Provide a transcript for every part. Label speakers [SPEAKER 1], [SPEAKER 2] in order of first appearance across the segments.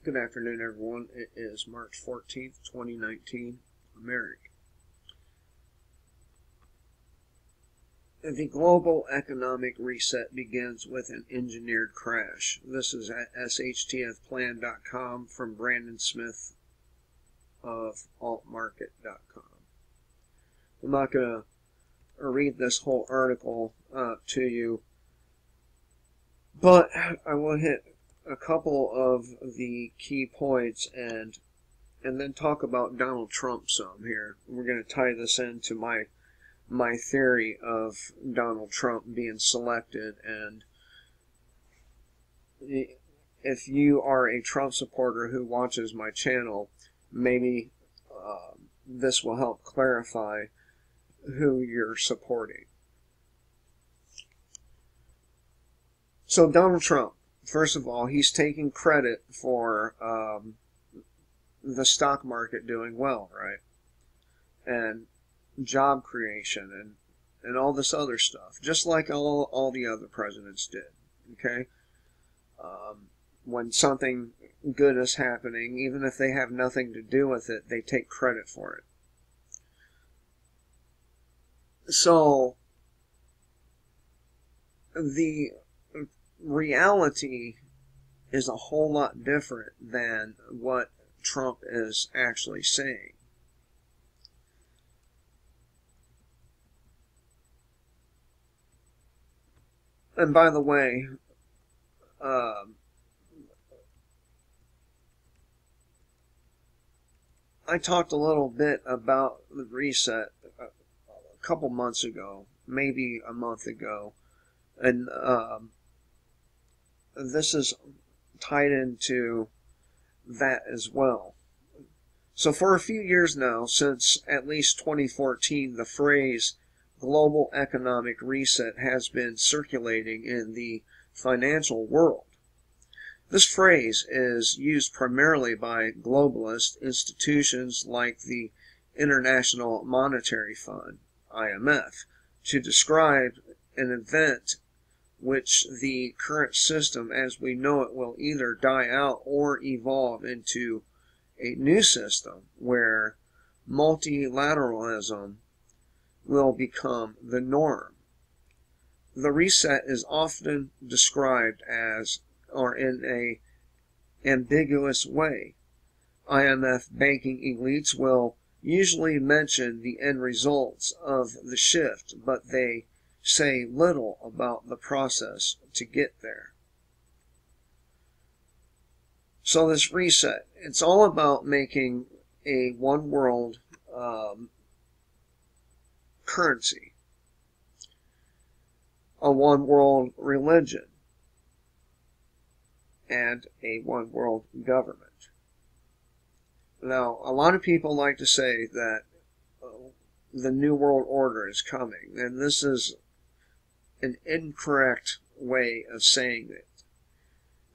[SPEAKER 1] Good afternoon, everyone. It is March 14th, 2019. America. The global economic reset begins with an engineered crash. This is at shtfplan.com from Brandon Smith of altmarket.com. I'm not going to read this whole article to you, but I will hit a couple of the key points and then talk about Donald Trump some here. We're going to tie this into my theory of Donald Trump being selected, and if you are a Trump supporter who watches my channel, maybe this will help clarify who you're supporting. So Donald Trump, first of all, he's taking credit for the stock market doing well, right? And job creation and all this other stuff, just like all the other presidents did, okay? When something good is happening, even if they have nothing to do with it, they take credit for it. So the reality is a whole lot different than what Trump is actually saying. And by the way, I talked a little bit about the reset a couple months ago, maybe a month ago, and this is tied into that as well. So for a few years now, since at least 2014, the phrase global economic reset has been circulating in the financial world. This phrase is used primarily by globalist institutions like the International Monetary Fund, IMF, to describe an event which the current system as we know it will either die out or evolve into a new system where multilateralism will become the norm. The reset is often described as, or in a ambiguous way. IMF banking elites will usually mention the end results of the shift, but they say little about the process to get there. So this reset, it's all about making a one world currency, a one world religion, and a one world government. Now, a lot of people like to say that the New World Order is coming, and this is an incorrect way of saying it.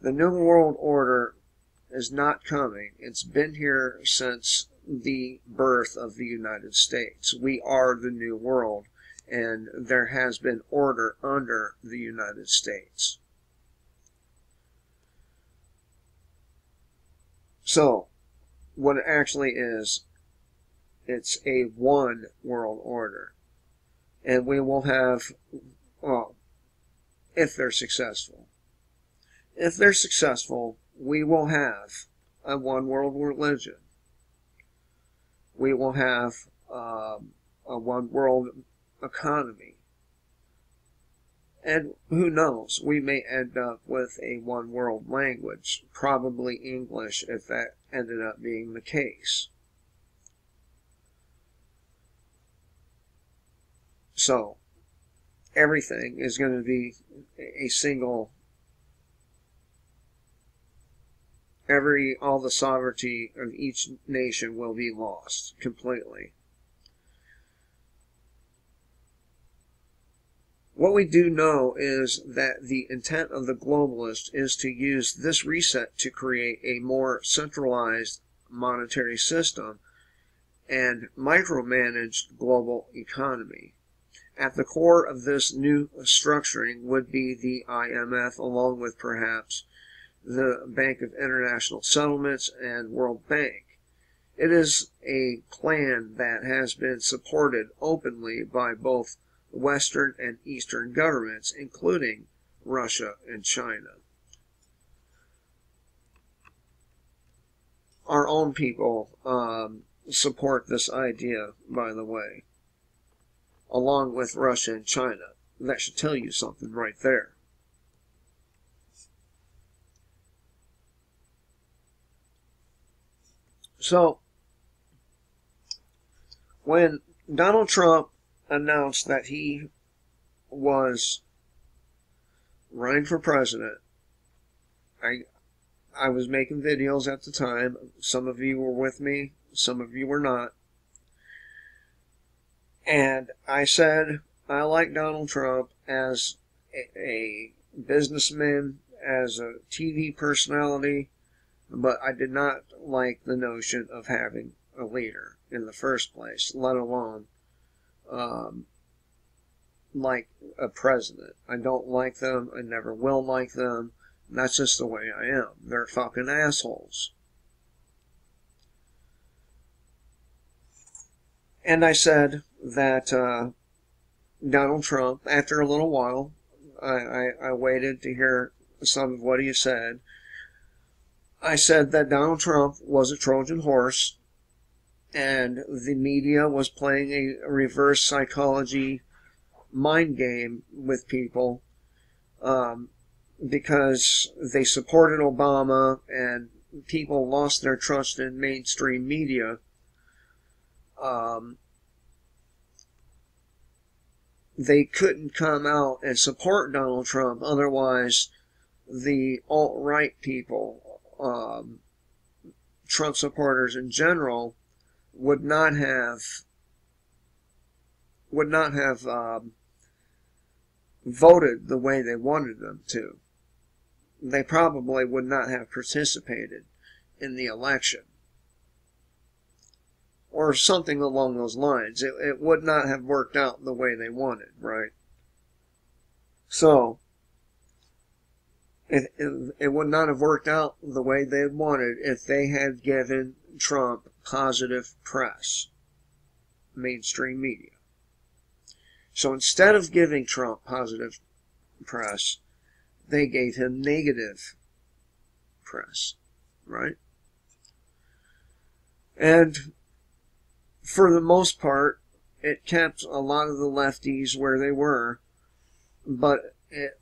[SPEAKER 1] The New World Order is not coming. It's been here since the birth of the United States. We are the New World, and there has been order under the United States. So, what it actually is, it's a one world order. And we will have, well, if they're successful. If they're successful, we will have a one world religion. We will have a one world economy. And who knows, we may end up with a one world language, probably English if that ended up being the case. So, everything is going to be a single, all the sovereignty of each nation will be lost completely. What we do know is that the intent of the globalists is to use this reset to create a more centralized monetary system and micromanaged global economy. At the core of this new structuring would be the IMF, along with perhaps the Bank of International Settlements, and World Bank. It is a plan that has been supported openly by both Western and Eastern governments, including Russia and China. Our own people support this idea, by the way, along with Russia and China. That should tell you something right there. So, when Donald Trump announced that he was running for president, I was making videos at the time. Some of you were with me, some of you were not. And I said I like Donald Trump as a businessman, as a TV personality, but I did not like the notion of having a leader in the first place, let alone like a president. I don't like them. I never will like them. And that's just the way I am. They're fucking assholes. And I said that Donald Trump, after a little while, I waited to hear some of what he said. I said that Donald Trump was a Trojan horse, and the media was playing a reverse psychology mind game with people because they supported Obama and people lost their trust in mainstream media. They couldn't come out and support Donald Trump, otherwise the alt-right people, Trump supporters in general, would not have voted the way they wanted them to. They probably would not have participated in the election, or something along those lines. It would not have worked out the way they wanted, right? So, it would not have worked out the way they had wanted if they had given Trump positive press, mainstream media. So instead of giving Trump positive press, they gave him negative press, right? And for the most part, it kept a lot of the lefties where they were, but it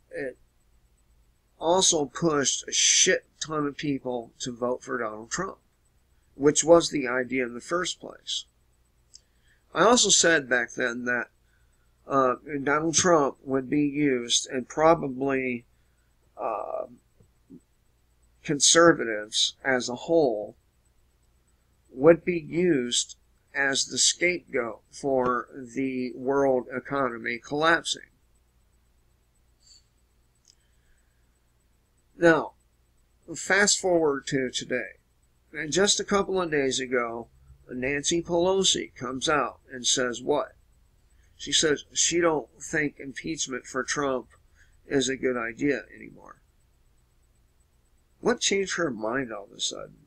[SPEAKER 1] also pushed a shit ton of people to vote for Donald Trump, which was the idea in the first place. I also said back then that Donald Trump would be used, and probably conservatives as a whole would be used as the scapegoat for the world economy collapsing. Now, fast forward to today. And just a couple of days ago, Nancy Pelosi comes out and says what? She says she don't think impeachment for Trump is a good idea anymore. What changed her mind all of a sudden?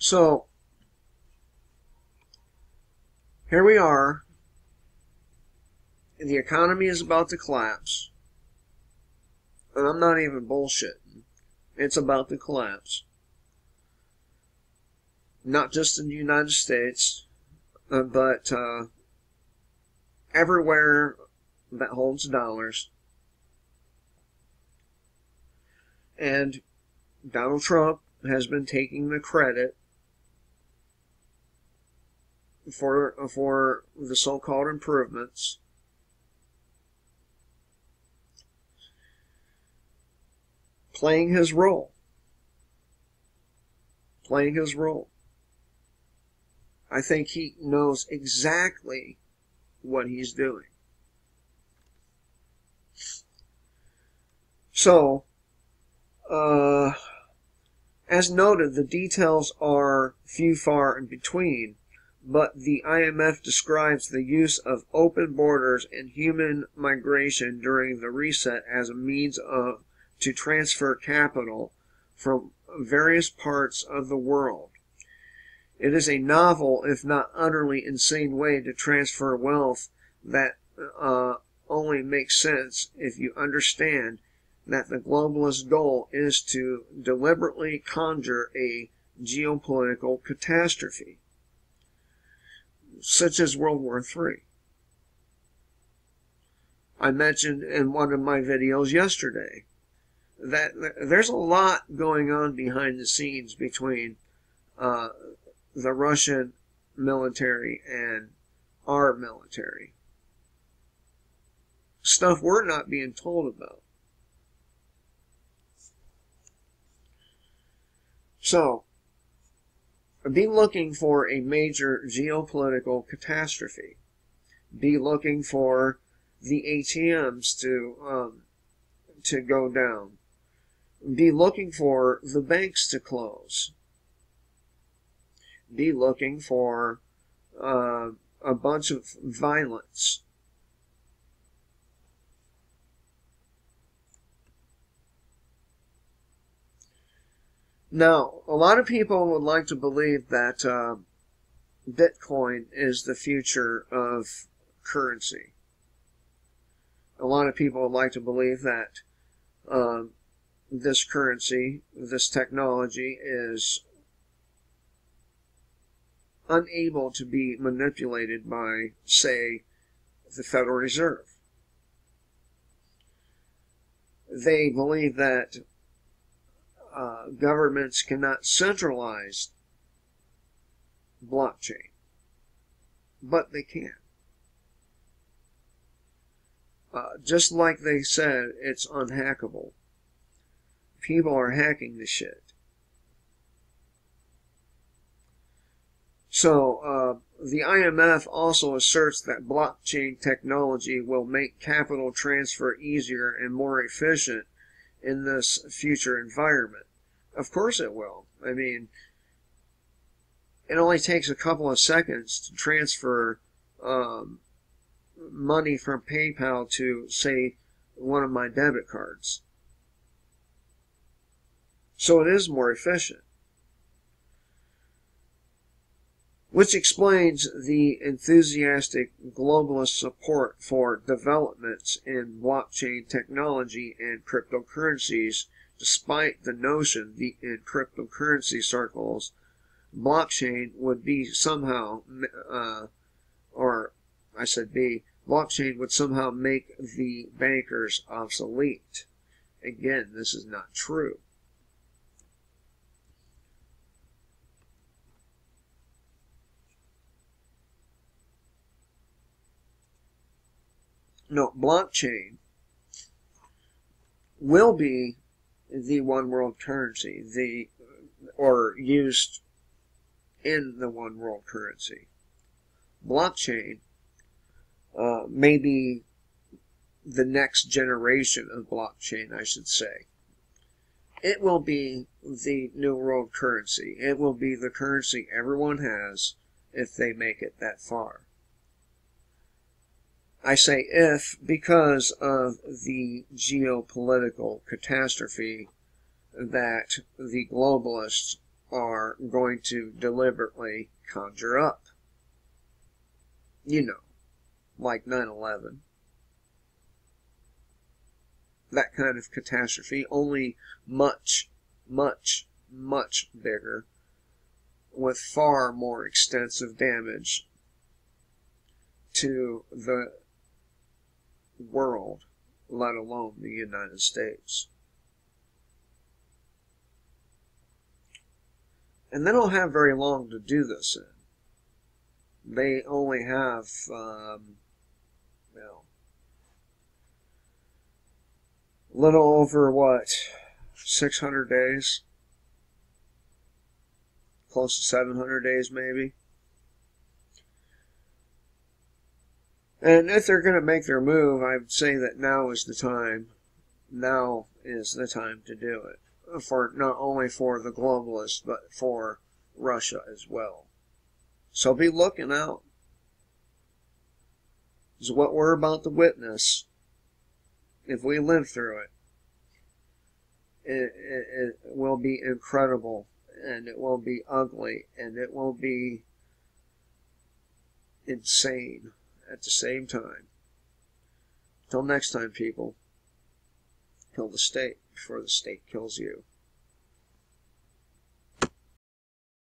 [SPEAKER 1] So, here we are. The economy is about to collapse. And I'm not even bullshitting. It's about to collapse. Not just in the United States, but everywhere that holds dollars. And Donald Trump has been taking the credit for the so-called improvements. Playing his role. Playing his role. I think he knows exactly what he's doing. So, As noted, the details are few far in between, but the IMF describes the use of open borders and human migration during the reset as a means to transfer capital from various parts of the world. It is a novel, if not utterly insane way to transfer wealth that only makes sense if you understand that the globalist goal is to deliberately conjure a geopolitical catastrophe, such as World War III. I mentioned in one of my videos yesterday that there's a lot going on behind the scenes between the Russian military and our military. Stuff we're not being told about. So, be looking for a major geopolitical catastrophe. Be looking for the ATMs to go down. Be looking for the banks to close. Be looking for a bunch of violence. Now, a lot of people would like to believe that Bitcoin is the future of currency. A lot of people would like to believe that this currency, this technology, is unable to be manipulated by, say, the Federal Reserve. They believe that governments cannot centralize blockchain, but they can. Just like they said, it's unhackable. People are hacking the shit. So, the IMF also asserts that blockchain technology will make capital transfer easier and more efficient in this future environment. Of course it will. I mean, it only takes a couple of seconds to transfer money from PayPal to, say, one of my debit cards. So it is more efficient. Which explains the enthusiastic globalist support for developments in blockchain technology and cryptocurrencies, despite the notion in cryptocurrency circles blockchain would be somehow, blockchain would somehow make the bankers obsolete. Again, this is not true. No, blockchain will be the one world currency, or used in the one world currency. Blockchain may be the next generation of blockchain, I should say. It will be the new world currency. It will be the currency everyone has if they make it that far. I say if because of the geopolitical catastrophe that the globalists are going to deliberately conjure up. You know, like 9/11. That kind of catastrophe, only much, much, much bigger, with far more extensive damage to the world, let alone the United States. And they don't have very long to do this in. They only have, little over, 600 days? Close to 700 days, maybe. And if they're going to make their move, I would say that now is the time. Now is the time to do it. for not only for the globalists, but for Russia as well. So be looking out. Is what we're about to witness. If we live through it, it will be incredible, and it will be ugly, and it will be insane at the same time. Till next time, people, kill the state before the state kills you.